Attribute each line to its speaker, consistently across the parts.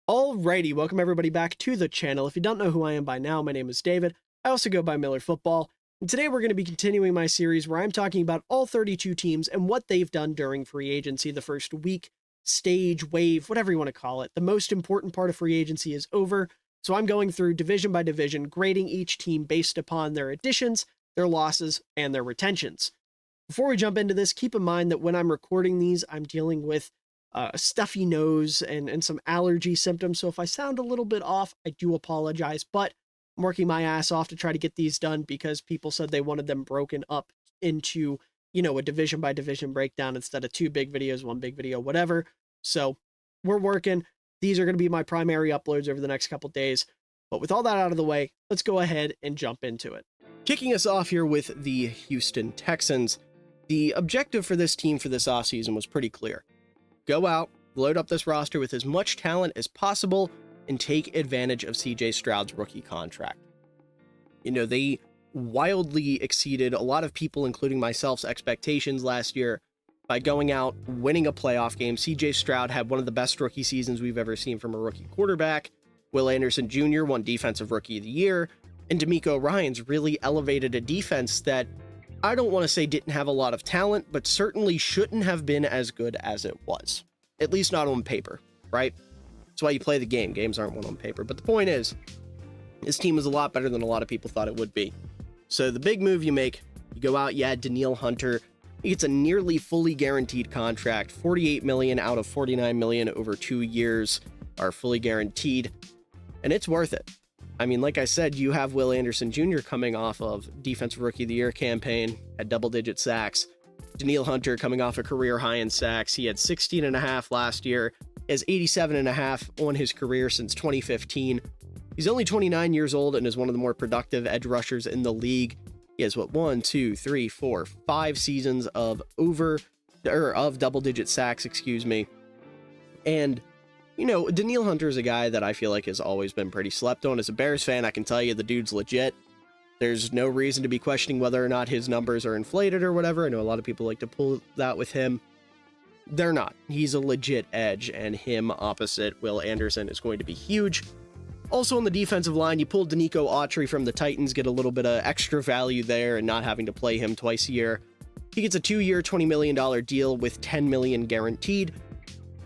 Speaker 1: Alrighty, welcome everybody back to the channel. If you don't know who I am by now, my name is David. I also go by Miller Football, and today we're going to be continuing my series where I'm talking about all 32 teams and what they've done during free agency, the first week, stage, wave, whatever you want to call it. The most important part of free agency is over, so I'm going through division by division, grading each team based upon their additions, their losses, and their retentions. Before we jump into this, keep in mind that when I'm recording these, I'm dealing with a stuffy nose and some allergy symptoms. So if I sound a little bit off, I do apologize, but I'm working my ass off to try to get these done because people said they wanted them broken up into, a division by division breakdown instead of two big videos, one big video, whatever. So we're working. These are going to be my primary uploads over the next couple days. But with all that out of the way, let's go ahead and jump into it. Kicking us off here with the Houston Texans. The objective for this team for this offseason was pretty clear. Go out, load up this roster with as much talent as possible, and take advantage of CJ Stroud's rookie contract. They wildly exceeded a lot of people, including myself's expectations last year by going out, winning a playoff game. CJ Stroud had one of the best rookie seasons we've ever seen from a rookie quarterback. Will Anderson Jr. won Defensive Rookie of the Year, and DeMeco Ryans really elevated a defense that I don't want to say didn't have a lot of talent, but certainly shouldn't have been as good as it was. At least not on paper, right? That's why you play the game. Games aren't won on paper. But the point is, this team is a lot better than a lot of people thought it would be. So the big move you make, you go out, you add Danielle Hunter. He gets a nearly fully guaranteed contract. $48 million out of $49 million over 2 years are fully guaranteed. And it's worth it. I mean, like I said, you have Will Anderson Jr. coming off of Defensive Rookie of the Year campaign at double-digit sacks. Danielle Hunter coming off a career high in sacks. He had 16.5 last year. He has 87.5 on his career since 2015. He's only 29 years old and is one of the more productive edge rushers in the league. He has 5 seasons of double-digit sacks, And Danielle Hunter is a guy that I feel like has always been pretty slept on. As a Bears fan, I can tell you the dude's legit. There's no reason to be questioning whether or not his numbers are inflated or whatever. I know a lot of people like to pull that with him. They're not. He's a legit edge, and him opposite Will Anderson is going to be huge. Also on the defensive line, you pulled Denico Autry from the Titans, get a little bit of extra value there and not having to play him twice a year. He gets a 2-year, $20 million deal with $10 million guaranteed.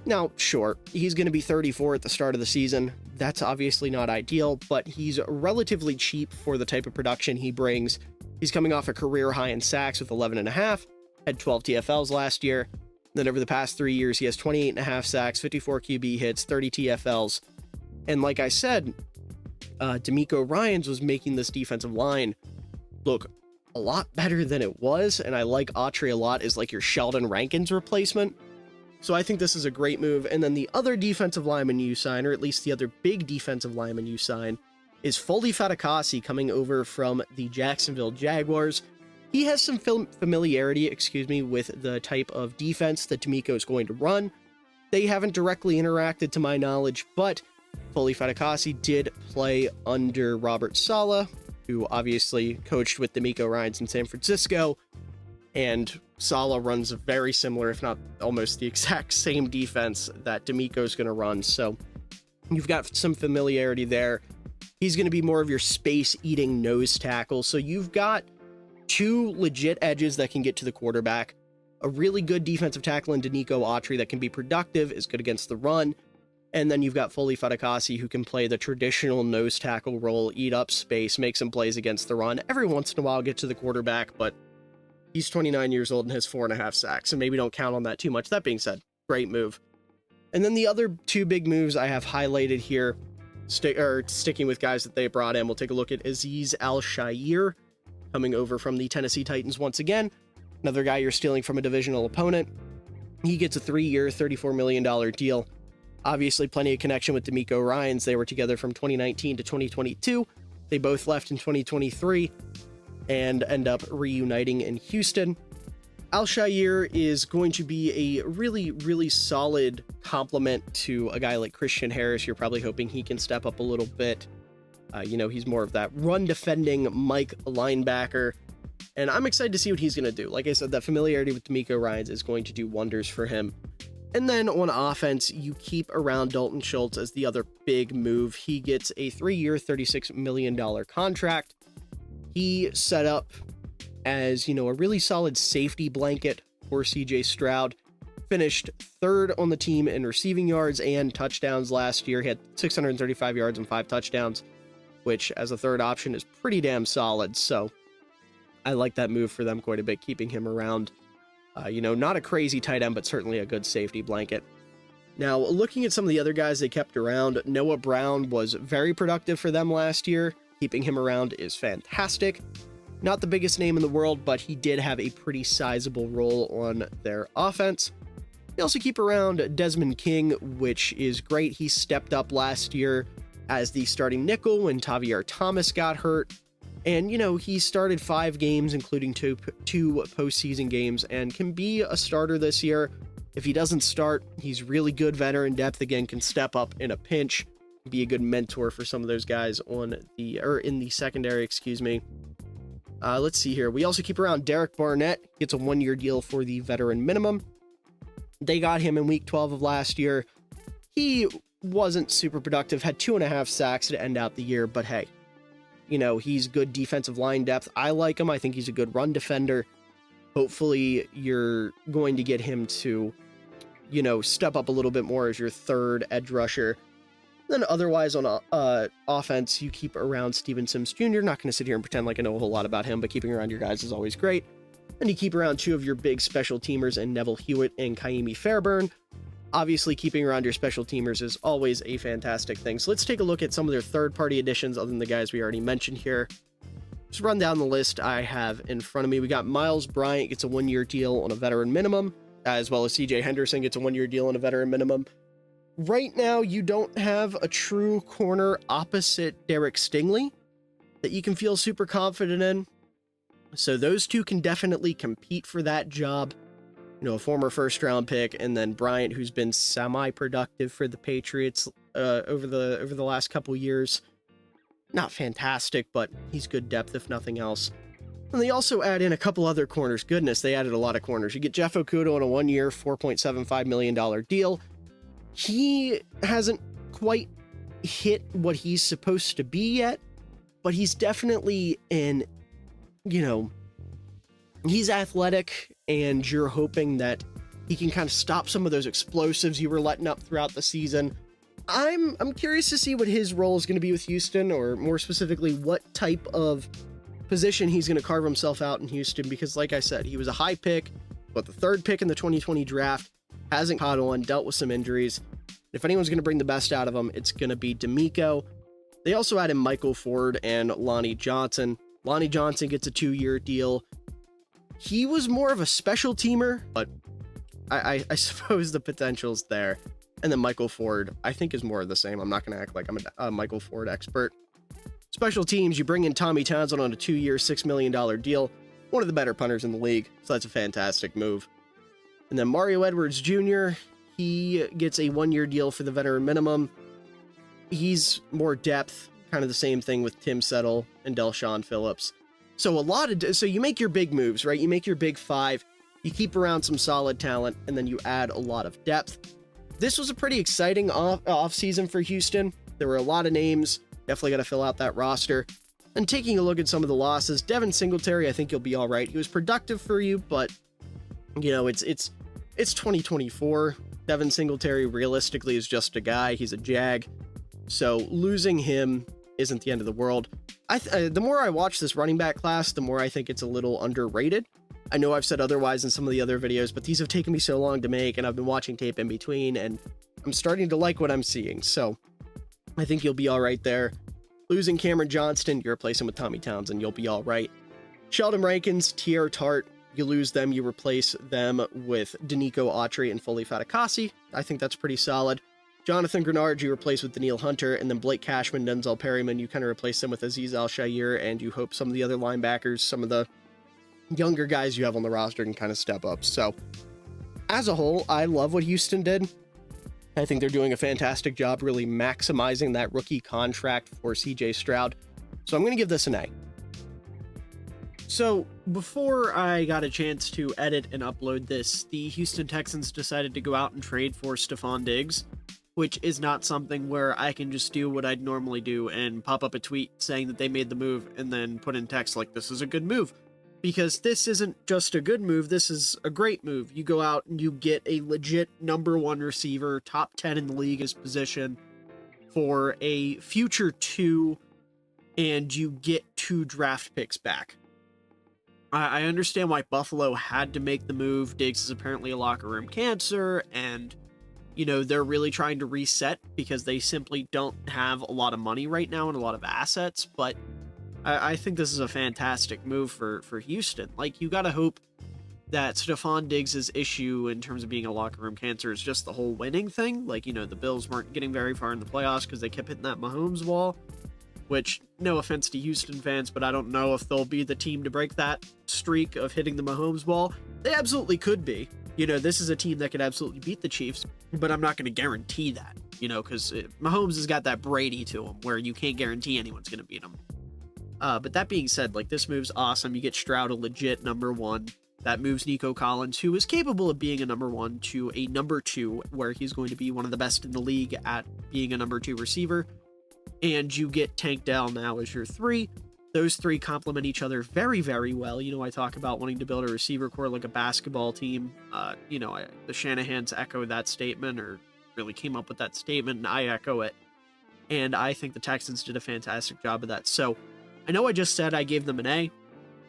Speaker 1: Now, sure, he's going to be 34 at the start of the season. That's obviously not ideal, but he's relatively cheap for the type of production he brings. He's coming off a career high in sacks with 11.5, had 12 TFLs last year. Then over the past 3 years, he has 28.5 sacks, 54 QB hits, 30 TFLs. And like I said, DeMeco Ryans was making this defensive line look a lot better than it was, and I like Autry a lot as like your Sheldon Rankins replacement. So I think this is a great move. And then the other defensive lineman you sign, or at least the other big defensive lineman you sign, is Foley Fatukasi coming over from the Jacksonville Jaguars. He has some familiarity, with the type of defense that DeMeco is going to run. They haven't directly interacted to my knowledge, but Foley Fatukasi did play under Robert Saleh, who obviously coached with DeMeco Ryans in San Francisco. And Saleh runs a very similar, if not almost the exact same defense that DeMeco's going to run. So you've got some familiarity there. He's going to be more of your space-eating nose tackle. So you've got two legit edges that can get to the quarterback, a really good defensive tackle in Denico Autry that can be productive, is good against the run, and then you've got Foley Fatukasi who can play the traditional nose tackle role, eat up space, make some plays against the run, every once in a while get to the quarterback, but he's 29 years old and has 4.5 sacks, and maybe don't count on that too much. That being said, great move. And then the other two big moves I have highlighted here, sticking with guys that they brought in, we'll take a look at Azeez Al-Shaair, coming over from the Tennessee Titans once again. Another guy you're stealing from a divisional opponent. He gets a 3-year, $34 million deal. Obviously, plenty of connection with DeMeco Ryans. They were together from 2019 to 2022. They both left in 2023 and end up reuniting in Houston. Al-Shaair is going to be a really, really solid complement to a guy like Christian Harris. You're probably hoping he can step up a little bit. He's more of that run-defending Mike linebacker, and I'm excited to see what he's going to do. Like I said, that familiarity with DeMeco Ryans is going to do wonders for him. And then on offense, you keep around Dalton Schultz as the other big move. He gets a 3-year, $36 million contract. He set up as, a really solid safety blanket for CJ Stroud. Finished third on the team in receiving yards and touchdowns last year. He had 635 yards and 5 touchdowns, which as a third option is pretty damn solid. So I like that move for them quite a bit, keeping him around. Not a crazy tight end, but certainly a good safety blanket. Now, looking at some of the other guys they kept around, Noah Brown was very productive for them last year. Keeping him around is fantastic. Not the biggest name in the world, but he did have a pretty sizable role on their offense. They also keep around Desmond King, which is great. He stepped up last year as the starting nickel when Tavier Thomas got hurt. And, he started 5 games, including two postseason games, and can be a starter this year. If he doesn't start, he's really good veteran depth, again, can step up in a pinch, be a good mentor for some of those guys in the secondary, Let's see here. We also keep around Derek Barnett, gets a 1-year deal for the veteran minimum. They got him in week 12 of last year. He wasn't super productive, had 2.5 sacks to end out the year, but hey, he's good defensive line depth. I like him. I think he's a good run defender. Hopefully you're going to get him to, step up a little bit more as your third edge rusher. Then otherwise on offense, you keep around Steven Sims Jr. Not going to sit here and pretend like I know a whole lot about him, but keeping around your guys is always great. And you keep around 2 of your big special teamers in Neville Hewitt and Kaimi Fairburn. Obviously, keeping around your special teamers is always a fantastic thing. So let's take a look at some of their third-party additions other than the guys we already mentioned here. Just run down the list I have in front of me. We got Miles Bryant gets a 1-year deal on a veteran minimum, as well as CJ Henderson gets a 1-year deal on a veteran minimum. Right now, you don't have a true corner opposite Derek Stingley that you can feel super confident in. So those two can definitely compete for that job. A former first-round pick, and then Bryant, who's been semi-productive for the Patriots over the last couple years. Not fantastic, but he's good depth, if nothing else. And they also add in a couple other corners. Goodness, they added a lot of corners. You get Jeff Okudah on a 1-year, $4.75 million deal. He hasn't quite hit what he's supposed to be yet, but he's definitely he's athletic, and you're hoping that he can kind of stop some of those explosives you were letting up throughout the season. I'm curious to see what his role is going to be with Houston, or more specifically, what type of position he's going to carve himself out in Houston, because like I said, he was a high pick, but the 3rd pick in the 2020 draft, hasn't caught on, dealt with some injuries. If anyone's going to bring the best out of him, it's going to be D'Amico. They also added Michael Ford and Lonnie Johnson. Lonnie Johnson gets a 2-year deal. He was more of a special teamer, but I suppose the potential's there. And then Michael Ford, I think, is more of the same. I'm not going to act like I'm a Michael Ford expert. Special teams, you bring in Tommy Townsend on a 2-year, $6 million deal. One of the better punters in the league, so that's a fantastic move. And then Mario Edwards Jr., he gets a 1-year deal for the veteran minimum. He's more depth, kind of the same thing with Tim Settle and Delshon Phillips. So so you make your big moves, right? You make your big 5, you keep around some solid talent, and then you add a lot of depth. This was a pretty exciting off season for Houston. There were a lot of names. Definitely got to fill out that roster. And taking a look at some of the losses, Devin Singletary, I think you'll be all right. He was productive for you, but it's 2024. Devin Singletary realistically is just a guy. He's a Jag. So losing him isn't the end of the world. The more I watch this running back class, the more I think it's a little underrated. I know I've said otherwise in some of the other videos, but these have taken me so long to make, and I've been watching tape in between, and I'm starting to like what I'm seeing. So I think you'll be all right there. Losing Cameron Johnston, you replace him with Tommy Townsend, you'll be all right. Sheldon Rankins, Tierra Tart, you lose them, you replace them with Danico Autry and Foley Fatukasi. I think that's pretty solid. Jonathan Grenard, you replace with Daniil Hunter, and then Blake Cashman, Denzel Perryman, you kind of replace them with Azeez Al-Shaair, and you hope some of the other linebackers, some of the younger guys you have on the roster can kind of step up. So as a whole, I love what Houston did. I think they're doing a fantastic job really maximizing that rookie contract for CJ Stroud. So I'm going to give this an A.
Speaker 2: So, before I got a chance to edit and upload this, the Houston Texans decided to go out and trade for Stephon Diggs, which is not something where I can just do what I'd normally do and pop up a tweet saying that they made the move and then put in text like, this is a good move. Because this isn't just a good move, this is a great move. You go out and you get a legit number 1 receiver, top 10 in the league as position, for a future 2, and you get 2 draft picks back. I understand why Buffalo had to make the move. Diggs is apparently a locker room cancer, and, you know, they're really trying to reset because they simply don't have a lot of money right now and a lot of assets, but I think this is a fantastic move for Houston. Like, you gotta hope that Stephon Diggs' issue in terms of being a locker room cancer is just the whole winning thing. Like, you know, the Bills weren't getting very far in the playoffs because they kept hitting that Mahomes wall, which, no offense to Houston fans, but I don't know if they'll be the team to break that streak of hitting the Mahomes wall. They absolutely could be. You know, this is a team that could absolutely beat the Chiefs, but I'm not going to guarantee that, you know, because Mahomes has got that Brady to him where you can't guarantee anyone's going to beat him. But that being said, like, this move's awesome. You get Stroud a legit number 1. That moves Nico Collins, who is capable of being a number 1, to a number 2, where he's going to be one of the best in the league at being a number 2 receiver. And you get Tank Dell now as your 3. Those 3 complement each other very, very well. You know, I talk about wanting to build a receiver core like a basketball team. You know, the Shanahans echo that statement, or really came up with that statement, and I echo it. And I think the Texans did a fantastic job of that. So, I know I just said I gave them an A.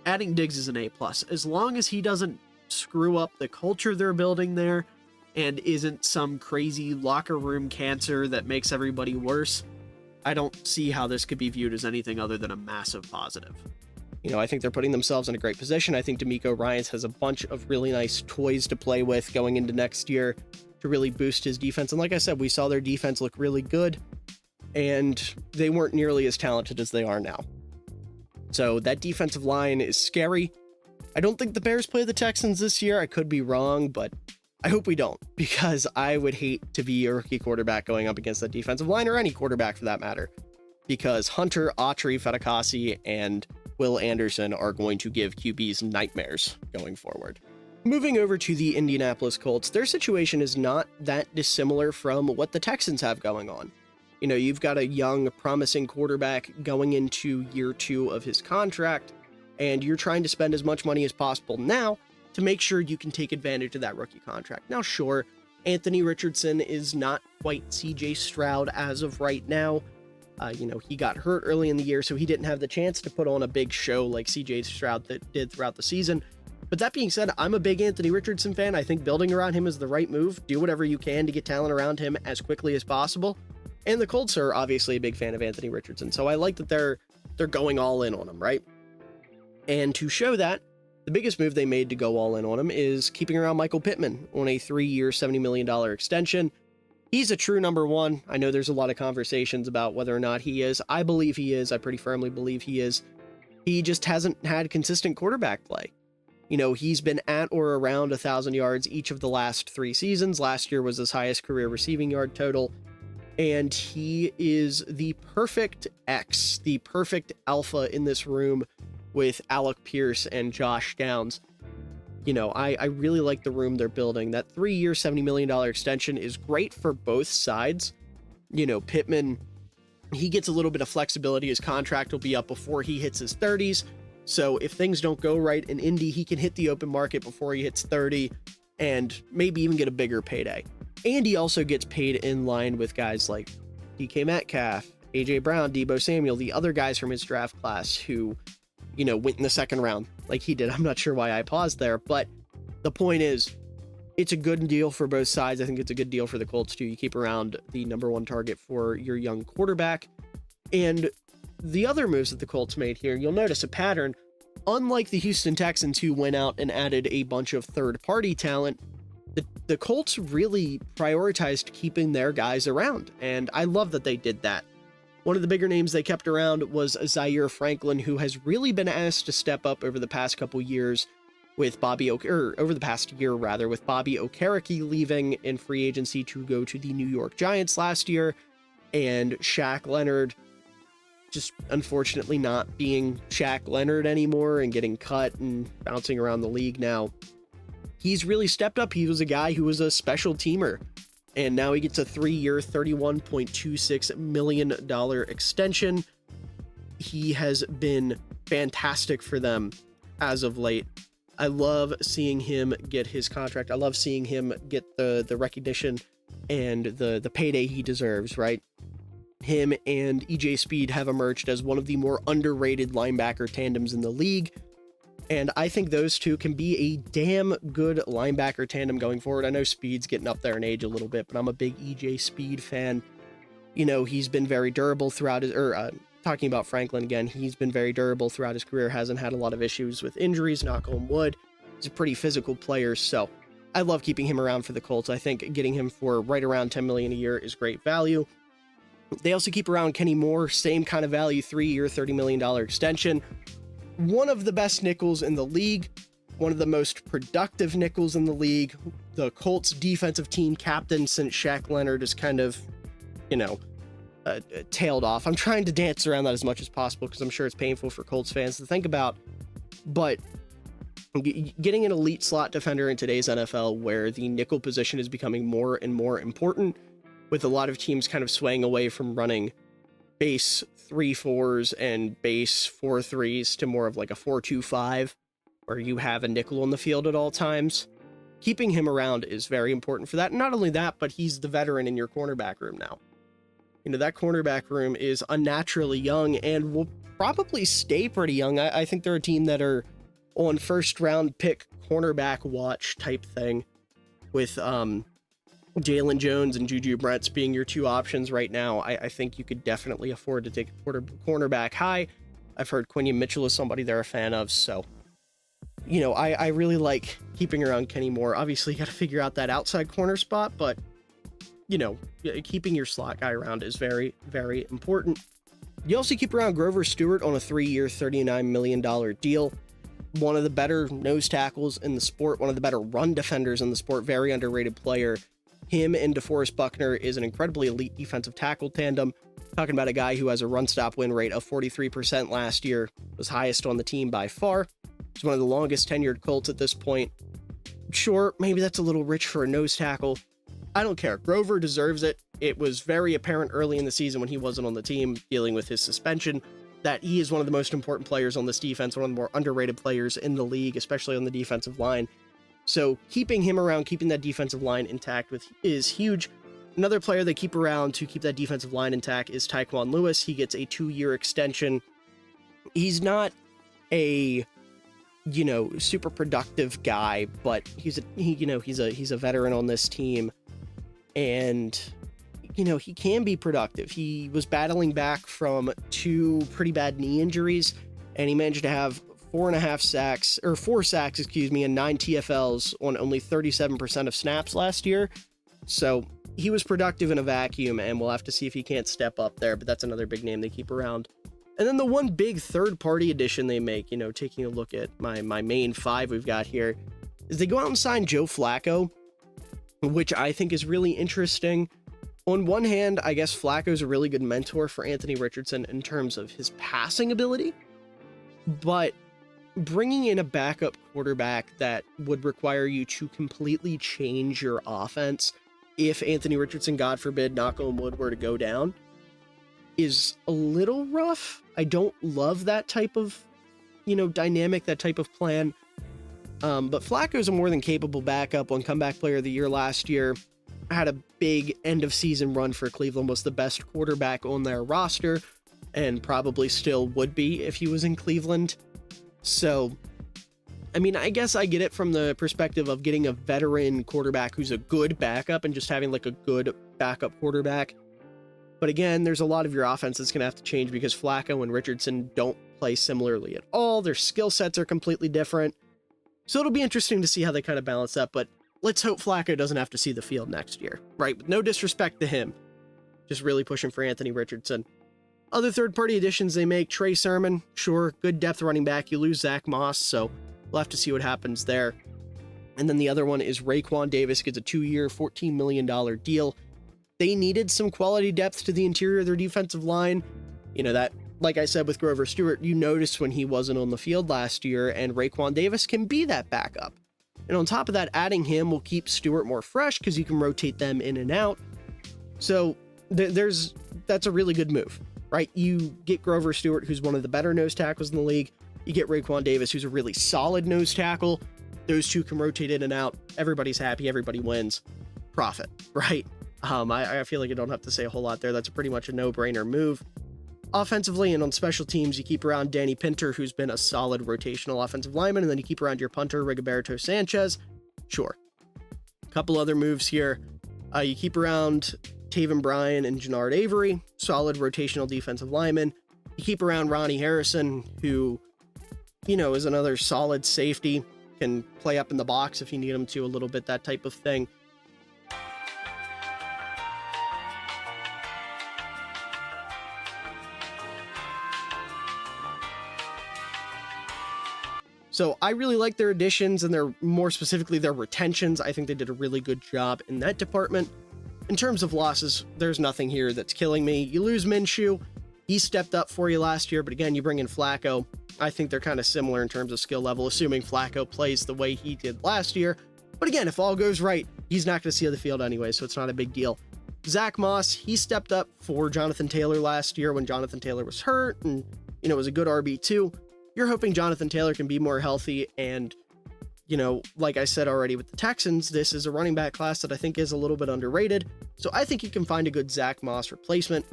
Speaker 2: Adding Diggs is an A+. As long as he doesn't screw up the culture they're building there and isn't some crazy locker room cancer that makes everybody worse, I don't see how this could be viewed as anything other than a massive positive.
Speaker 1: You know, I think they're putting themselves in a great position. I think DeMeco Ryans has a bunch of really nice toys to play with going into next year to really boost his defense. And like I said, we saw their defense look really good, and they weren't nearly as talented as they are now. So that defensive line is scary. I don't think the Bears play the Texans this year. I could be wrong, but I hope we don't, because I would hate to be a rookie quarterback going up against that defensive line, or any quarterback for that matter, because Hunter, Autry, Fatukasi, and Will Anderson are going to give QBs nightmares going forward. Moving over to the Indianapolis Colts, their situation is not that dissimilar from what the Texans have going on. You know, you've got a young, promising quarterback going into year 2 of his contract, and you're trying to spend as much money as possible now to make sure you can take advantage of that rookie contract. Now, sure, Anthony Richardson is not quite CJ Stroud as of right now. You know, he got hurt early in the year, so he didn't have the chance to put on a big show like CJ Stroud that did throughout the season. But that being said, I'm a big Anthony Richardson fan. I think building around him is the right move. Do whatever you can to get talent around him as quickly as possible. And the Colts are obviously a big fan of Anthony Richardson, so I like that they're going all in on him, right? And to show that, the biggest move they made to go all in on him is keeping around Michael Pittman on a 3-year, $70 million extension. He's a true number 1. I know there's a lot of conversations about whether or not he is. I believe he is. I pretty firmly believe he is. He just hasn't had consistent quarterback play. You know, he's been at or around 1,000 yards each of the last 3 seasons. Last year was his highest career receiving yard total. And he is the perfect X, the perfect alpha in this room with Alec Pierce and Josh Downs. You know, I really like the room they're building. That 3-year, $70 million extension is great for both sides. You know, Pittman, he gets a little bit of flexibility. His contract will be up before he hits his 30s. So if things don't go right in Indy, he can hit the open market before he hits 30 and maybe even get a bigger payday. And he also gets paid in line with guys like DK Metcalf, AJ Brown, Deebo Samuel, the other guys from his draft class who, you know, went in the 2nd round like he did. I'm not sure why I paused there, but the point is, it's a good deal for both sides. I think it's a good deal for the Colts too. You keep around the number 1 target for your young quarterback. And the other moves that the Colts made here, you'll notice a pattern. Unlike the Houston Texans, who went out and added a bunch of third-party talent, the Colts really prioritized keeping their guys around, and I love that they did that. One of the bigger names they kept around was Zaire Franklin, who has really been asked to step up over the past couple years with over the past year rather, with Bobby Okereke leaving in free agency to go to the New York Giants last year, and Shaq Leonard just unfortunately not being Shaq Leonard anymore and getting cut and bouncing around the league now. He's really stepped up. He was a guy who was a special teamer, and now he gets a 3-year, $31.26 million extension. He has been fantastic for them as of late. I love seeing him get his contract. I love seeing him get the recognition and the payday he deserves, right? Him and EJ Speed have emerged as one of the more underrated linebacker tandems in the league. And I think those two can be a damn good linebacker tandem going forward. I know Speed's getting up there in age a little bit, but I'm a big EJ Speed fan. You know, he's been very durable throughout his, talking about Franklin again, he's been very durable throughout his career, hasn't had a lot of issues with injuries, knock on wood. He's a pretty physical player, so I love keeping him around for the Colts. I think getting him for right around $10 million a year is great value. They also keep around Kenny Moore, same kind of value, 3-year, $30 million extension. One of the best nickels in the league, one of the most productive nickels in the league, the Colts defensive team captain since Shaq Leonard is kind of, tailed off. I'm trying to dance around that as much as possible because I'm sure it's painful for Colts fans to think about, but getting an elite slot defender in today's NFL where the nickel position is becoming more and more important, with a lot of teams kind of swaying away from running base 3-4s and base 4-3s to more of like a 4-2-5, where you have a nickel on the field at all times. Keeping him around is very important for that. Not only that, but he's the veteran in your cornerback room now. That cornerback room is unnaturally young and will probably stay pretty young. I think they're a team that are on first round pick cornerback watch type thing, with Jalen Jones and Juju Brents being your two options right now. I think you could definitely afford to take a cornerback high. I've heard Quinion Mitchell is somebody they're a fan of, so I really like keeping around Kenny Moore. Obviously, you got to figure out that outside corner spot, but keeping your slot guy around is very, very important. You also keep around Grover Stewart on a 3-year, $39 million deal. One of the better nose tackles in the sport, one of the better run defenders in the sport, very underrated player. Him and DeForest Buckner is an incredibly elite defensive tackle tandem. Talking about a guy who has a run stop win rate of 43% last year, was highest on the team by far. He's one of the longest tenured Colts at this point. Sure, maybe that's a little rich for a nose tackle. I don't care. Grover deserves it. It was very apparent early in the season when he wasn't on the team dealing with his suspension that he is one of the most important players on this defense, one of the more underrated players in the league, especially on the defensive line. So keeping him around, keeping that defensive line intact is huge. Another player they keep around to keep that defensive line intact is Tyquan Lewis. He gets a 2-year extension. He's not a super productive guy, but he's a veteran on this team, and he can be productive. He was battling back from 2 pretty bad knee injuries, and he managed to have 4 sacks, and 9 TFLs on only 37% of snaps last year. So he was productive in a vacuum, and we'll have to see if he can't step up there, but that's another big name they keep around. And then the one big third-party addition they make, taking a look at my main 5 we've got here, is they go out and sign Joe Flacco, which I think is really interesting. On one hand, I guess Flacco's a really good mentor for Anthony Richardson in terms of his passing ability, but bringing in a backup quarterback that would require you to completely change your offense if Anthony Richardson, God forbid, knock on wood, were to go down, is a little rough. I don't love that type of, dynamic, that type of plan. But Flacco's a more than capable backup. On Comeback Player of the Year last year, had a big end of season run for Cleveland, was the best quarterback on their roster, and probably still would be if he was in Cleveland. So, I guess I get it from the perspective of getting a veteran quarterback who's a good backup and just having like a good backup quarterback. But again, there's a lot of your offense that's going to have to change because Flacco and Richardson don't play similarly at all. Their skill sets are completely different. So it'll be interesting to see how they kind of balance that, but let's hope Flacco doesn't have to see the field next year, right? With no disrespect to him, just really pushing for Anthony Richardson. Other third-party additions they make, Trey Sermon, sure, good depth running back. You lose Zach Moss, so we'll have to see what happens there. And then the other one is Raekwon Davis gets a 2-year, $14 million deal. They needed some quality depth to the interior of their defensive line. That like I said with Grover Stewart, you noticed when he wasn't on the field last year, and Raekwon Davis can be that backup. And on top of that, adding him will keep Stewart more fresh because you can rotate them in and out. So that's a really good move, right? You get Grover Stewart, who's one of the better nose tackles in the league. You get Raekwon Davis, who's a really solid nose tackle. Those two can rotate in and out. Everybody's happy. Everybody wins. Profit, right? I feel like I don't have to say a whole lot there. That's pretty much a no-brainer move. Offensively and on special teams, you keep around Danny Pinter, who's been a solid rotational offensive lineman, and then you keep around your punter, Rigoberto Sanchez. Sure. A couple other moves here. You keep around Taven Bryan and Jannard Avery, solid rotational defensive lineman. You keep around Ronnie Harrison, who, is another solid safety, can play up in the box if you need him to a little bit, that type of thing. So I really like their additions and more specifically their retentions. I think they did a really good job in that department. In terms of losses, there's nothing here that's killing me. You lose Minshew. He stepped up for you last year, but again, you bring in Flacco. I think they're kind of similar in terms of skill level, assuming Flacco plays the way he did last year. But again, if all goes right, he's not going to see the field anyway, so it's not a big deal. Zach Moss, he stepped up for Jonathan Taylor last year when Jonathan Taylor was hurt and, was a good RB2. You're hoping Jonathan Taylor can be more healthy, and, like I said already with the Texans, this is a running back class that I think is a little bit underrated, so I think you can find a good Zach Moss replacement.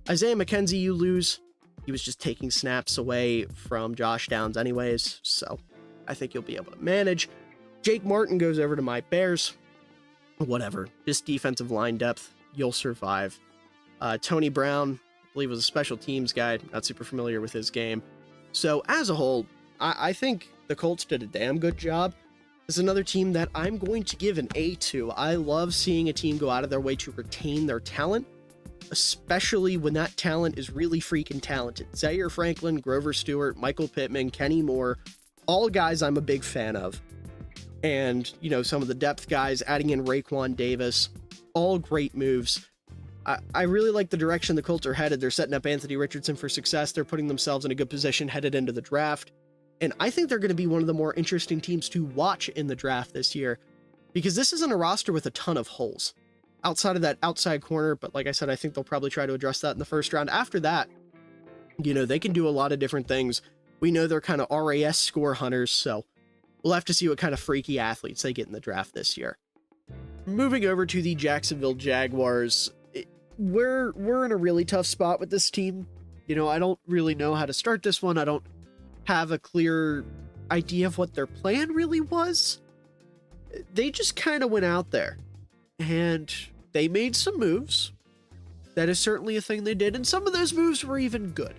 Speaker 1: Isaiah McKenzie, you lose. He was just taking snaps away from Josh Downs anyways, so I think you'll be able to manage. Jake Martin goes over to my Bears. Whatever. Just defensive line depth. You'll survive. Tony Brown, I believe, was a special teams guy. Not super familiar with his game. So as a whole, I think the Colts did a damn good job. This is another team that I'm going to give an A to. I love seeing a team go out of their way to retain their talent, especially when that talent is really freaking talented. Zaire Franklin, Grover Stewart, Michael Pittman, Kenny Moore, all guys I'm a big fan of. And, some of the depth guys, adding in Raekwon Davis, all great moves. I really like the direction the Colts are headed. They're setting up Anthony Richardson for success. They're putting themselves in a good position headed into the draft. And I think they're going to be one of the more interesting teams to watch in the draft this year, because this isn't a roster with a ton of holes outside of that outside corner. But like I said, I think they'll probably try to address that in the first round. After that, they can do a lot of different things. We know they're kind of RAS score hunters, so we'll have to see what kind of freaky athletes they get in the draft this year. Moving over to the Jacksonville Jaguars, we're in a really tough spot with this team. I don't really know how to start this one. I don't have a clear idea of what their plan really was. They just kind of went out there and they made some moves. That is certainly a thing they did, and some of those moves were even good.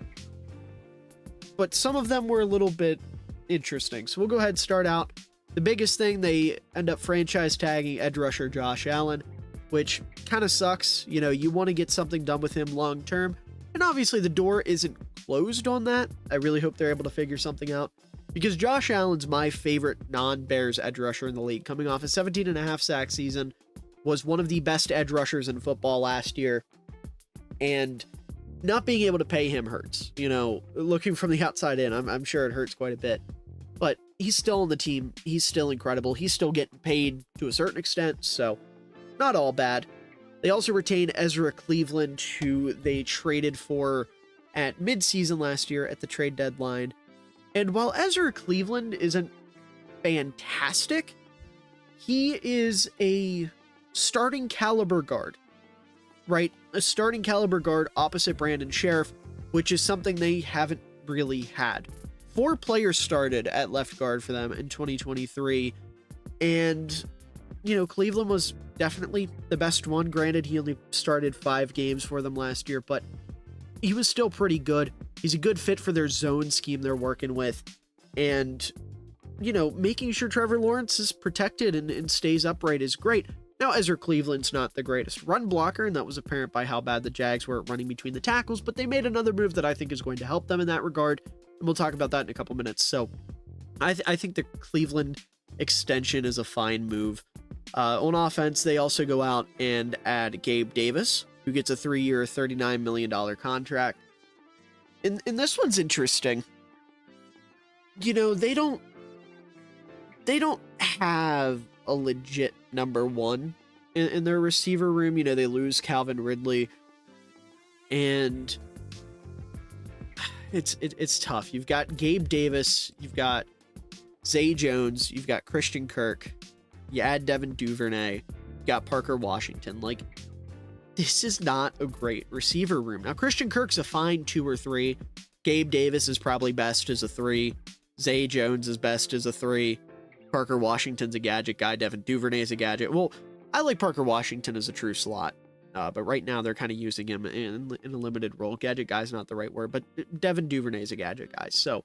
Speaker 1: But some of them were a little bit interesting. So we'll go ahead and start out. The biggest thing, they end up franchise tagging edge rusher Josh Allen, which kind of sucks. You want to get something done with him long term, and obviously the door isn't closed on that. I really hope they're able to figure something out, because Josh Allen's my favorite non-Bears edge rusher in the league. Coming off a 17.5 sack season, was one of the best edge rushers in football last year, and not being able to pay him hurts. Looking from the outside in, I'm sure it hurts quite a bit, but he's still on the team. He's still incredible. He's still getting paid to a certain extent, so not all bad. They also retained Ezra Cleveland, who they traded for at midseason last year at the trade deadline. And while Ezra Cleveland isn't fantastic, he is a starting caliber guard, right? A starting caliber guard opposite Brandon Sheriff, which is something they haven't really had. 4 players started at left guard for them in 2023, and Cleveland was definitely the best one. Granted, he only started 5 games for them last year, but he was still pretty good. He's a good fit for their zone scheme they're working with, and making sure Trevor Lawrence is protected and stays upright is great. Now, Ezra Cleveland's not the greatest run blocker, and that was apparent by how bad the Jags were at running between the tackles, but they made another move that I think is going to help them in that regard, and we'll talk about that in a couple minutes. So I think the Cleveland extension is a fine move. On offense, they also go out and add Gabe Davis, who gets a 3-year, $39 million contract.
Speaker 2: And this one's interesting. You know, they don't have a legit number one in their receiver room. You know, they lose Calvin Ridley, and it's tough. You've got Gabe Davis, you've got Zay Jones, you've got Christian Kirk, you add Devin Duvernay, you've got Parker Washington. Like, this is not a great receiver room. Now, Christian Kirk's a fine 2 or 3. Gabe Davis is probably best as a 3. Zay Jones is best as a 3. Parker Washington's a gadget guy. Devin Duvernay's a gadget. Well, I like Parker Washington as a true slot. But right now they're kind of using him in a limited role. Gadget guy's not the right word, but Devin Duvernay's a gadget guy. So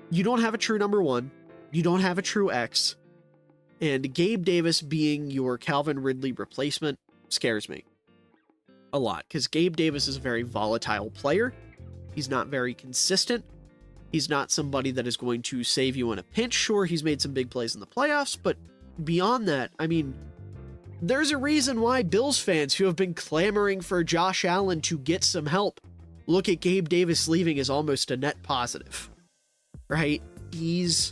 Speaker 2: you don't have a true number one. You don't have a true X. And Gabe Davis being your Calvin Ridley replacement scares me a lot, because Gabe Davis is a very volatile player. He's not very consistent. He's not somebody that is going to save you in a pinch. Sure, he's made some big plays in the playoffs, but beyond that, I mean, there's a reason why Bills fans who have been clamoring for Josh Allen to get some help look at Gabe Davis leaving as almost a net positive, right? He's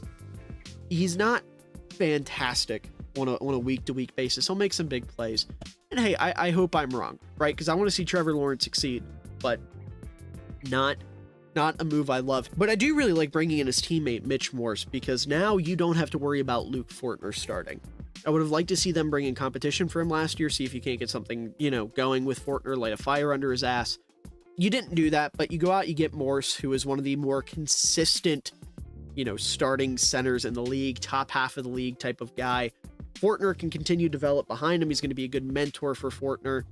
Speaker 2: not fantastic on a week-to-week basis. He'll make some big plays. And hey, I hope I'm wrong, right? Because I want to see Trevor Lawrence succeed, but not a move I love. But I do really like bringing in his teammate Mitch Morse, because now you don't have to worry about Luke Fortner starting. I would have liked to see them bring in competition for him last year, see if you can't get something, you know, going with Fortner, light a fire under his ass. You didn't do that, but you go out, you get Morse, who is one of the more consistent, you know, starting centers in the league, top half of the league type of guy. Fortner can continue to develop behind him. He's going to be a good mentor for Fortner.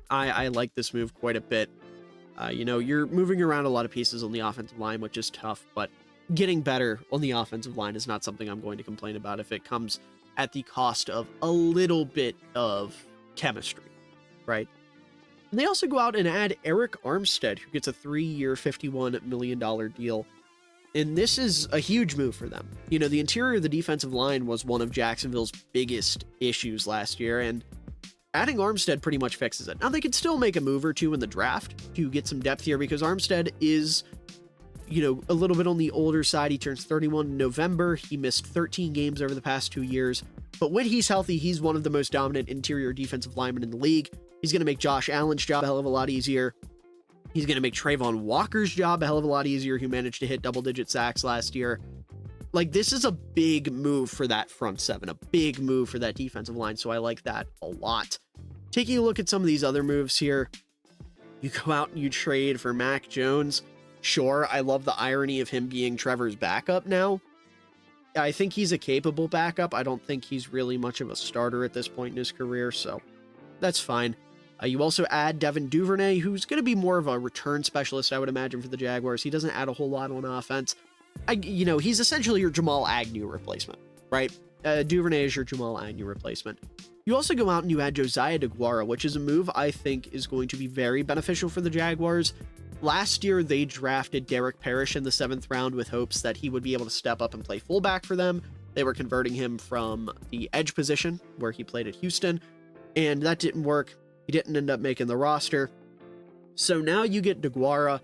Speaker 2: I like this move quite a bit. You know, you're moving around a lot of pieces on the offensive line, which is tough, but getting better on the offensive line is not something I'm going to complain about if it comes at the cost of a little bit of chemistry, right? And they also go out and add Eric Armstead, who gets a 3-year, $51 million deal. And this is a huge move for them. You know, the interior of the defensive line was one of Jacksonville's biggest issues last year, and adding Armstead pretty much fixes it. Now, they could still make a move or two in the draft to get some depth here, because Armstead is, you know, a little bit on the older side. He turns 31 in November. He missed 13 games over the past 2 years. But when he's healthy, he's one of the most dominant interior defensive linemen in the league. He's going to make Josh Allen's job a hell of a lot easier. He's going to make Trayvon Walker's job a hell of a lot easier, who managed to hit double-digit sacks last year. Like, this is a big move for that front seven, a big move for that defensive line, so I like that a lot. Taking a look at some of these other moves here, you go out and you trade for Mac Jones. Sure, I love the irony of him being Trevor's backup now. I think he's a capable backup. I don't think he's really much of a starter at this point in his career, so that's fine. You also add Devin Duvernay, who's going to be more of a return specialist, I would imagine, for the Jaguars. He doesn't add a whole lot on offense. You know, he's essentially your Jamal Agnew replacement, right? Duvernay is your Jamal Agnew replacement. You also go out and you add Josiah DeGuara, which is a move I think is going to be very beneficial for the Jaguars. Last year, they drafted Derek Parrish in the 7th round with hopes that he would be able to step up and play fullback for them. They were converting him from the edge position, where he played at Houston, and that didn't work. He didn't end up making the roster. So now you get DeGuara,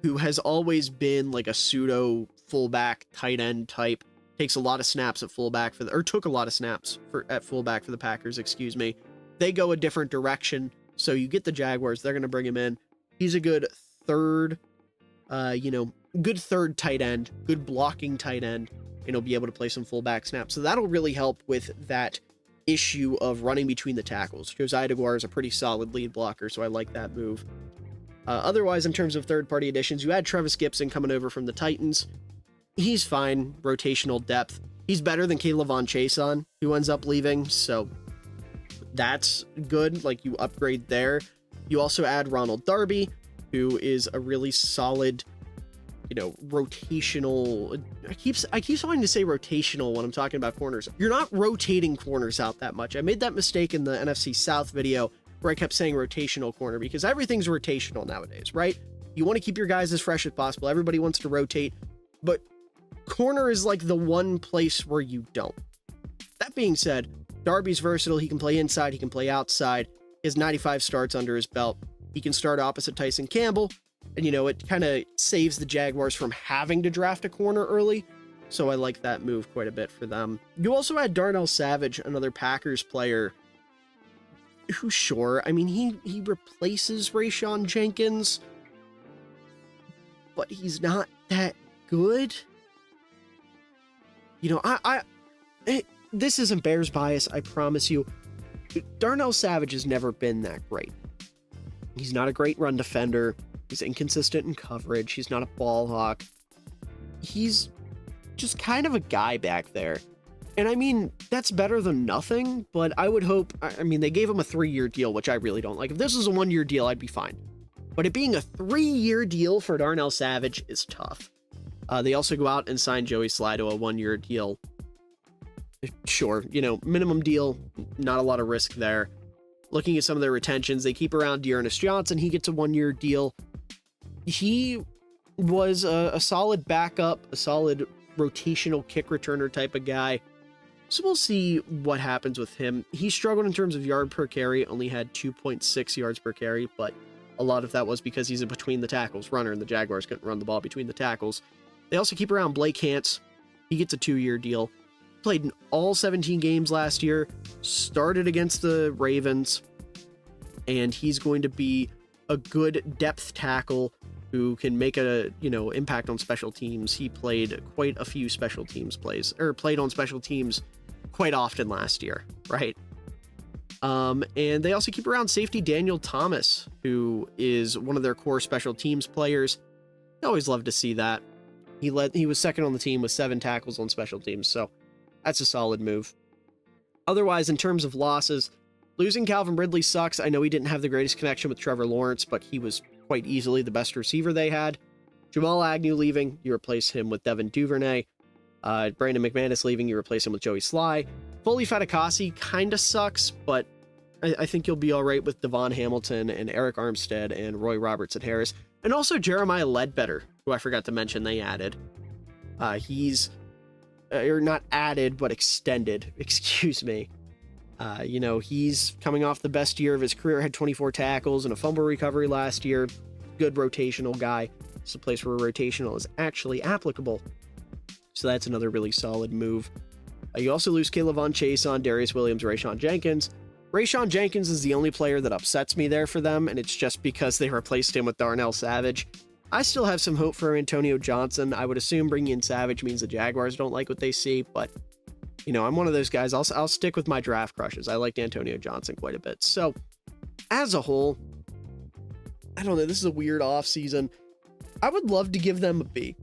Speaker 2: who has always been like a pseudo fullback, tight end type. Takes a lot of snaps at fullback took a lot of snaps at fullback for the Packers, excuse me. They go a different direction, so you get the Jaguars. They're going to bring him in. He's a good third, good third tight end, good blocking tight end, and he'll be able to play some fullback snaps. So that'll really help with that issue of running between the tackles. Josiah DeGuara is a pretty solid lead blocker, so I like that move. Otherwise, in terms of third-party additions, you had Travis Gibson coming over from the Titans. He's fine, rotational depth. He's better than Kayvon Chason, who ends up leaving, so that's good. Like, you upgrade there. You also add Ronald Darby, who is a really solid, rotational. I keep wanting to say rotational when I'm talking about corners. You're not rotating corners out that much. I made that mistake in the NFC South video where I kept saying rotational corner, because everything's rotational nowadays, right? You want to keep your guys as fresh as possible. Everybody wants to rotate, but corner is like the one place where you don't. That being said, Darby's versatile. He can play inside. He can play outside. He has 95 starts under his belt. He can start opposite Tyson Campbell.
Speaker 1: And, it kind of saves the Jaguars from having to draft a corner early. So I like that move quite a bit for them. You also had Darnell Savage, another Packers player, who, sure, I mean, he replaces Rayshon Jenkins, but he's not that good. This isn't Bears bias, I promise you. Darnell Savage has never been that great. He's not a great run defender. He's inconsistent in coverage. He's not a ball hawk. He's just kind of a guy back there. And I mean, that's better than nothing, but I would hope, I mean, they gave him a 3-year deal, which I really don't like. If this was a 1-year deal, I'd be fine. But it being a 3-year deal for Darnell Savage is tough. They also go out and sign Joey Slye to a 1-year deal. Sure, minimum deal, not a lot of risk there. Looking at some of their retentions, they keep around Dearness Johnson. He gets a 1-year deal. He was a solid backup, a solid rotational kick returner type of guy. So we'll see what happens with him. He struggled in terms of yard per carry, only had 2.6 yards per carry, but a lot of that was because he's a between the tackles runner, and the Jaguars couldn't run the ball between the tackles. They also keep around Blake Hance. He gets a 2-year deal. Played in all 17 games last year, started against the Ravens, and he's going to be a good depth tackle who can make a, impact on special teams. He played quite a few special teams plays, or played on special teams quite often last year, right? And they also keep around safety Daniel Thomas, who is one of their core special teams players. I always love to see that. He was second on the team with 7 tackles on special teams, so that's a solid move. Otherwise, in terms of losses, losing Calvin Ridley sucks. I know he didn't have the greatest connection with Trevor Lawrence, but he was quite easily the best receiver they had. Jamal Agnew leaving, you replace him with Devin Duvernay. Brandon McManus leaving, you replace him with Joey Slye. Foley Fatukasi kind of sucks, but I think you'll be all right with Devon Hamilton and Eric Armstead and Roy Robertson Harris. And also Jeremiah Ledbetter, who I forgot to mention they added. He's or not added, but extended, excuse me. He's coming off the best year of his career, had 24 tackles and a fumble recovery last year. Good rotational guy. It's a place where rotational is actually applicable. So that's another really solid move. You also lose Caleb Von Chase on Darius Williams, Rayshon Jenkins. Rayshon Jenkins is the only player that upsets me there for them, and it's just because they replaced him with Darnell Savage. I still have some hope for Antonio Johnson. I would assume bringing in Savage means the Jaguars don't like what they see, but I'm one of those guys. I'll stick with my draft crushes. I liked Antonio Johnson quite a bit. So as a whole, I don't know. This is a weird off season. I would love to give them a B.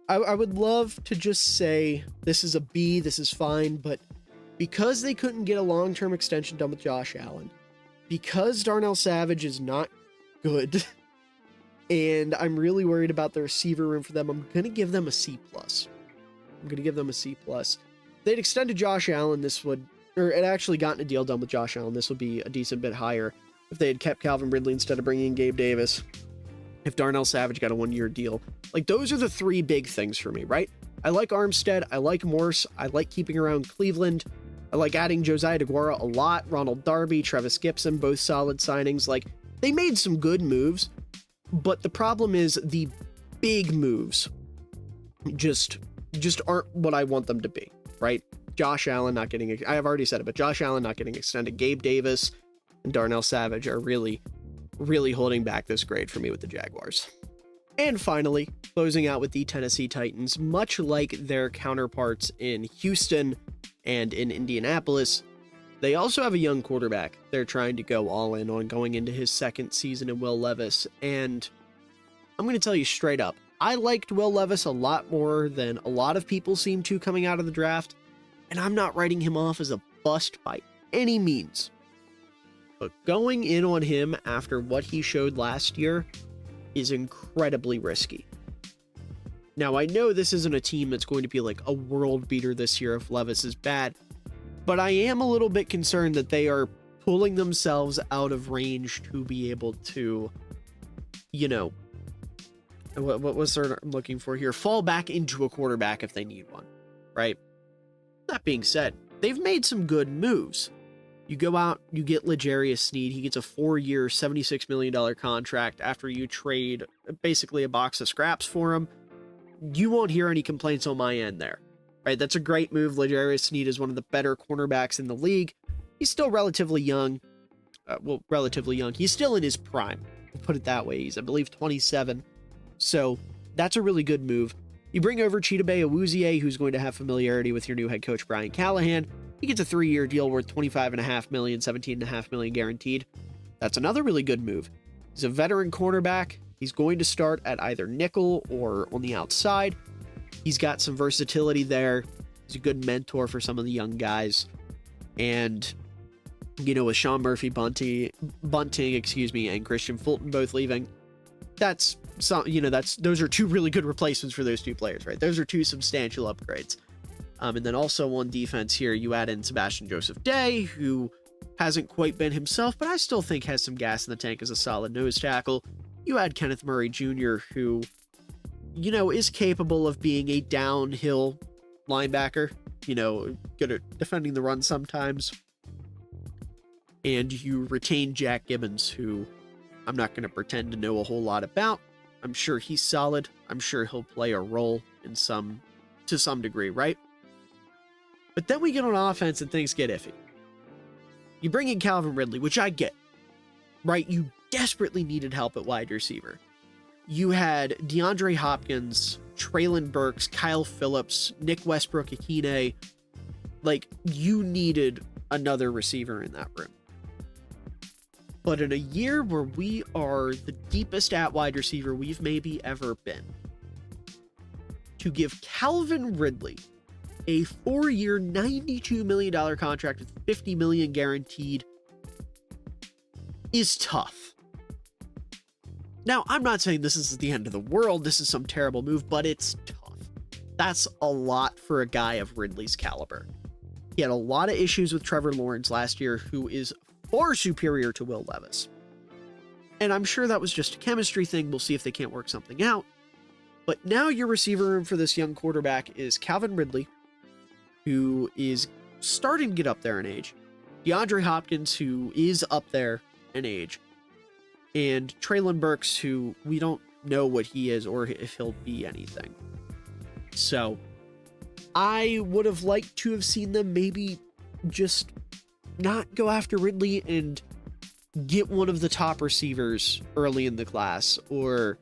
Speaker 1: I would love to just say this is a B, this is fine, but because they couldn't get a long-term extension done with Josh Allen, because Darnell Savage is not good, and I'm really worried about the receiver room for them, I'm going to give them a C+. If they'd extended Josh Allen, it actually gotten a deal done with Josh Allen, this would be a decent bit higher. If they had kept Calvin Ridley instead of bringing in Gabe Davis, if Darnell Savage got a 1-year deal, those are the 3 big things for me, right? I like Armstead, I like Morse, I like keeping around Cleveland, I like adding Josiah DeGuara a lot, Ronald Darby, Travis Gibson, both solid signings. They made some good moves, but the problem is the big moves just aren't what I want them to be, right? Josh Allen not getting, I have already said it, but Josh Allen not getting extended. Gabe Davis and Darnell Savage are really holding back this grade for me with the Jaguars. And finally, closing out with the Tennessee Titans, much like their counterparts in Houston and in Indianapolis, they also have a young quarterback they're trying to go all in on going into his 2nd season in Will Levis. And I'm going to tell you straight up, I liked Will Levis a lot more than a lot of people seem to coming out of the draft, and I'm not writing him off as a bust by any means. But going in on him after what he showed last year is incredibly risky. Now, I know this isn't a team that's going to be like a world beater this year if Levis is bad, but I am a little bit concerned that they are pulling themselves out of range to be able to, what was I'm looking for here? Fall back into a quarterback if they need one, right? That being said, they've made some good moves.
Speaker 2: You go out, you get L'Jarius Sneed. He gets a 4-year, $76 million contract after you trade basically a box of scraps for him. You won't hear any complaints on my end there, right? That's a great move. L'Jarius Sneed is one of the better cornerbacks in the league. He's still relatively young. Relatively young. He's still in his prime. We'll put it that way. He's, I believe, 27. So that's a really good move. You bring over Chidobe Awuzie, who's going to have familiarity with your new head coach, Brian Callahan. He gets a 3-year deal worth $25.5 million, $17.5 million guaranteed. That's another really good move. He's a veteran cornerback. He's going to start at either nickel or on the outside. He's got some versatility there. He's a good mentor for some of the young guys. And, you know, with Sean Murphy Bunting, and Christian Fulton both leaving, those are two really good replacements for those two players, right? Those are two substantial upgrades. And then also on defense here, you add in Sebastian Joseph Day, who hasn't quite been himself, but I still think has some gas in the tank as a solid nose tackle. You add Kenneth Murray Jr., who, you know, is capable of being a downhill linebacker, you know, good at defending the run sometimes. And you retain Jack Gibbons, who I'm not going to pretend to know a whole lot about. I'm sure he's solid. I'm sure he'll play a role to some degree, right? But then we get on offense and things get iffy. You bring in Calvin Ridley, which I get, right? You desperately needed help at wide receiver. You had DeAndre Hopkins, Treylon Burks, Kyle Phillips, Nick Westbrook-Akine. Like, you needed another receiver in that room. But in a year where we are the deepest at wide receiver we've maybe ever been, to give Calvin Ridley a 4-year, $92 million contract with $50 million guaranteed is tough. Now, I'm not saying this is the end of the world. This is some terrible move, but it's tough. That's a lot for a guy of Ridley's caliber. He had a lot of issues with Trevor Lawrence last year, who is far superior to Will Levis. And I'm sure that was just a chemistry thing. We'll see if they can't work something out. But now your receiver room for this young quarterback is Calvin Ridley, who is starting to get up there in age, DeAndre Hopkins, who is up there in age, and Treylon Burks, who we don't know what he is or if he'll be anything. So I would have liked to have seen them maybe just not go after Ridley and get one of the top receivers early in the class, or,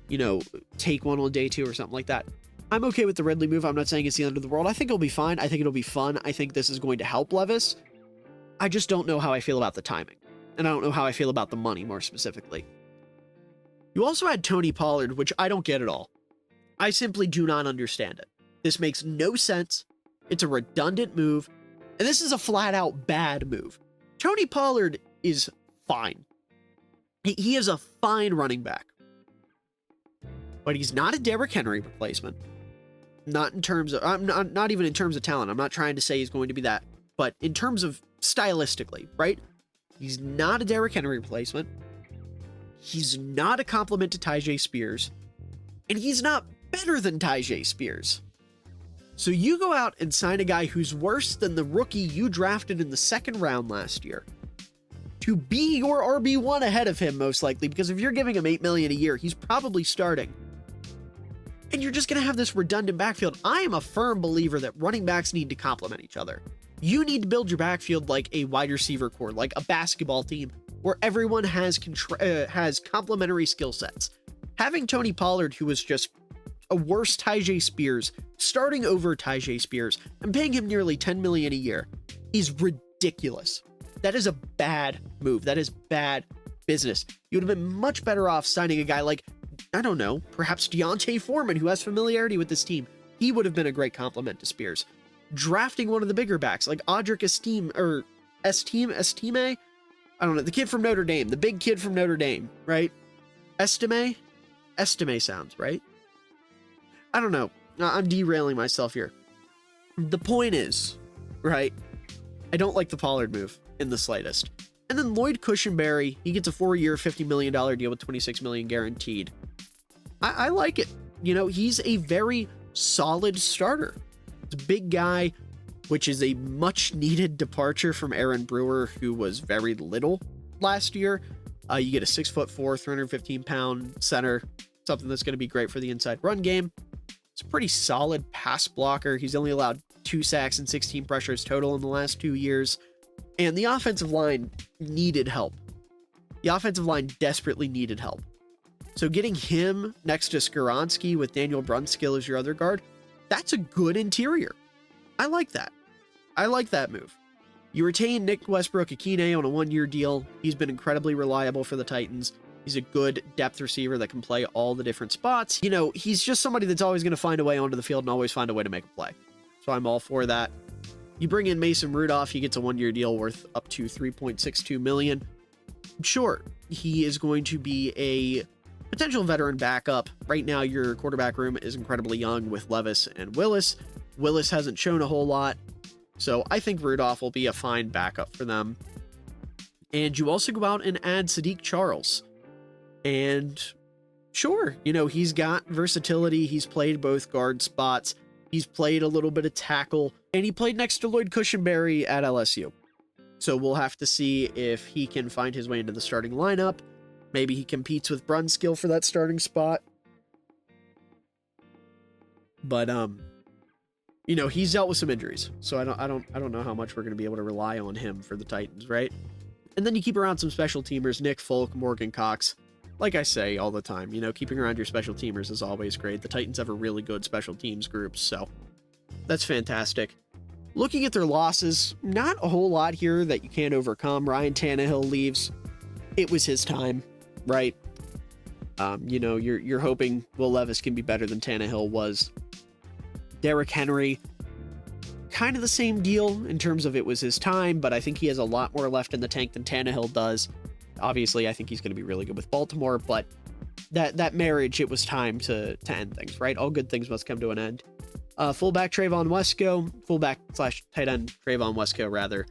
Speaker 2: you know, take one on day 2 or something like that. I'm okay with the Ridley move. I'm not saying it's the end of the world. I think it'll be fine. I think it'll be fun. I think this is going to help Levis. I just don't know how I feel about the timing. And I don't know how I feel about the money, more specifically. You also had Tony Pollard, which I don't get at all. I simply do not understand it. This makes no sense. It's a redundant move. And this is a flat-out bad move. Tony Pollard is fine. He is a fine running back. But he's not a Derrick Henry replacement. Not in terms of, not even in terms of talent. I'm not trying to say he's going to be that. But in terms of stylistically, right? He's not a Derrick Henry replacement. He's not a compliment to Tyjae Spears. And he's not better than Tyjae Spears. So you go out and sign a guy who's worse than the rookie you drafted in the 2nd round last year to be your RB1 ahead of him, most likely, because if you're giving him $8 million a year, he's probably starting. And you're just going to have this redundant backfield. I am a firm believer that running backs need to complement each other. You need to build your backfield like a wide receiver core, like a basketball team, where everyone has complementary skill sets. Having Tony Pollard, who was just a worse Tyjae Spears, starting over Tyjae Spears, and paying him nearly $10 million a year, is ridiculous. That is a bad move. That is bad business. You would have been much better off signing a guy like, I don't know, perhaps Deontay Foreman, who has familiarity with this team. He would have been a great compliment to Spears. Drafting one of the bigger backs, like Audric Estime? I don't know, the kid from Notre Dame, the big kid from Notre Dame, right? Estime sounds, right? I don't know. I'm derailing myself here. The point is, right, I don't like the Pollard move in the slightest. And then Lloyd Cushenberry, he gets a 4-year, $50 million deal with $26 million guaranteed. I like it. You know, he's a very solid starter. He's a big guy, which is a much needed departure from Aaron Brewer, who was very little last year. You get a 6'4", 315-pound center, something that's going to be great for the inside run game. It's a pretty solid pass blocker. He's only allowed 2 sacks and 16 pressures total in the last 2 years. And the offensive line needed help. The offensive line desperately needed help. So getting him next to Skoronski with Daniel Brunskill as your other guard, that's a good interior. I like that. I like that move. You retain Nick Westbrook-Akine on a 1-year deal. He's been incredibly reliable for the Titans. He's a good depth receiver that can play all the different spots. You know, he's just somebody that's always going to find a way onto the field and always find a way to make a play. So I'm all for that. You bring in Mason Rudolph, he gets a 1-year deal worth up to $3.62 million. Sure, he is going to be a potential veteran backup. Right now, your quarterback room is incredibly young with Levis and Willis. Willis hasn't shown a whole lot, so I think Rudolph will be a fine backup for them. And you also go out and add Sadiq Charles. And sure, you know, he's got versatility. He's played both guard spots. He's played a little bit of tackle, and he played next to Lloyd Cushenberry at LSU. So we'll have to see if he can find his way into the starting lineup. Maybe he competes with Brunskill for that starting spot. But you know, he's dealt with some injuries, so I don't know how much we're going to be able to rely on him for the Titans, right? And then you keep around some special teamers, Nick Folk, Morgan Cox. Like I say all the time, you know, keeping around your special teamers is always great. The Titans have a really good special teams group, so that's fantastic. Looking at their losses, not a whole lot here that you can't overcome. Ryan Tannehill leaves. It was his time, right? You know, you're hoping Will Levis can be better than Tannehill was. Derrick Henry, kind of the same deal in terms of it was his time, but I think he has a lot more left in the tank than Tannehill does. Obviously, I think he's going to be really good with Baltimore, but that marriage, it was time to end things, right? All good things must come to an end. Fullback Trayvon Wesco, fullback/tight end Trayvon Wesco, rather.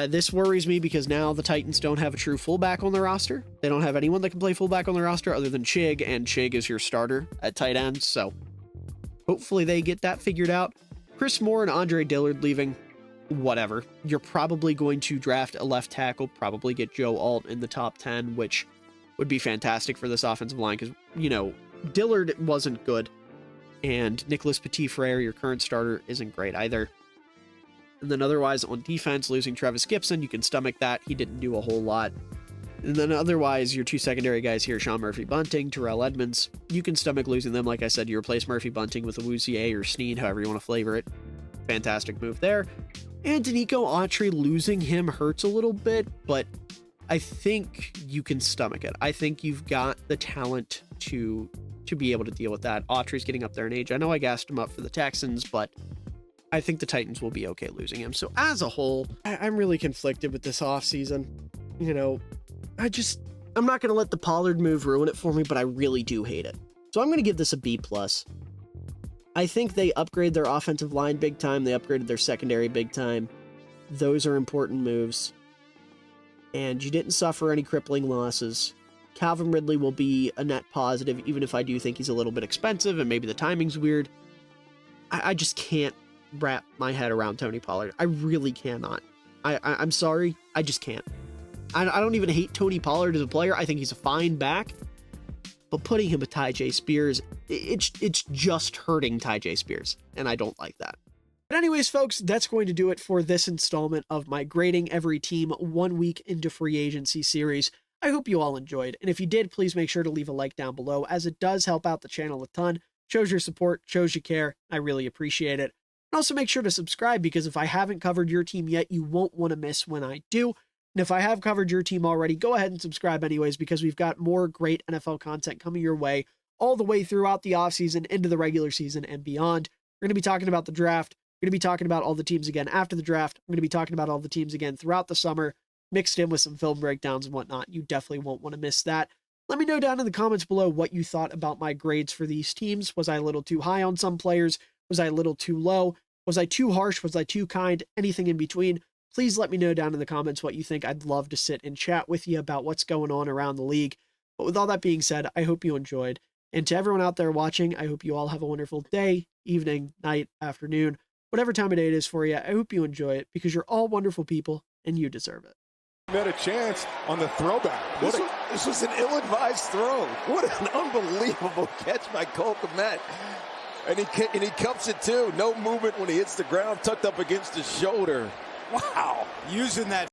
Speaker 2: This worries me because now the Titans don't have a true fullback on their roster. They don't have anyone that can play fullback on their roster other than Chig, and Chig is your starter at tight end, so hopefully they get that figured out. Chris Moore and Andre Dillard leaving, whatever. You're probably going to draft a left tackle, probably get Joe Alt in the top 10, which would be fantastic for this offensive line because, you know, Dillard wasn't good, and Nicholas Petit-Frere, your current starter, isn't great either. And then otherwise on defense, losing Travis Gibson, you can stomach that. He didn't do a whole lot. And then otherwise, your 2 secondary guys here, Sean Murphy-Bunting, Terrell Edmonds, you can stomach losing them. Like I said, you replace Murphy-Bunting with Awuzie or Sneed, however you want to flavor it. Fantastic move there. And Danico Autry, losing him hurts a little bit, but I think you can stomach it. I think you've got the talent to be able to deal with that. Autry's getting up there in age. I know I gassed him up for the Texans, but I think the Titans will be okay losing him. So as a whole, I'm really conflicted with this offseason. You know, I'm not going to let the Pollard move ruin it for me, but I really do hate it. So I'm going to give this a B+. I think they upgrade their offensive line big time. They upgraded their secondary big time. Those are important moves. And you didn't suffer any crippling losses. Calvin Ridley will be a net positive, even if I do think he's a little bit expensive and maybe the timing's weird. I just can't wrap my head around Tony Pollard. I really cannot. I'm sorry. I just can't. I don't even hate Tony Pollard as a player. I think he's a fine back. But putting him with Tyjae Spears, it's just hurting Tyjae Spears. And I don't like that. But anyways, folks, that's going to do it for this installment of my grading every team 1 week into free agency series. I hope you all enjoyed. And if you did, please make sure to leave a like down below, as it does help out the channel a ton. Shows your support, shows you care. I really appreciate it. And also make sure to subscribe, because if I haven't covered your team yet, you won't want to miss when I do. And if I have covered your team already, go ahead and subscribe anyways, because we've got more great NFL content coming your way all the way throughout the offseason, into the regular season, and beyond. We're going to be talking about the draft. We're going to be talking about all the teams again after the draft. I'm going to be talking about all the teams again throughout the summer, mixed in with some film breakdowns and whatnot. You definitely won't want to miss that. Let me know down in the comments below what you thought about my grades for these teams. Was I a little too high on some players? Was I a little too low? Was I too harsh? Was I too kind? Anything in between? Please let me know down in the comments what you think. I'd love to sit and chat with you about what's going on around the league. But with all that being said, I hope you enjoyed. And to everyone out there watching, I hope you all have a wonderful day, evening, night, afternoon, whatever time of day it is for you, I hope you enjoy it because you're all wonderful people and you deserve it.
Speaker 3: Had a chance on the throwback.
Speaker 4: This was an ill-advised throw. What an unbelievable catch by Cole Kmet. And he cups it too. No movement when he hits the ground, tucked up against his shoulder. Wow.
Speaker 3: Using that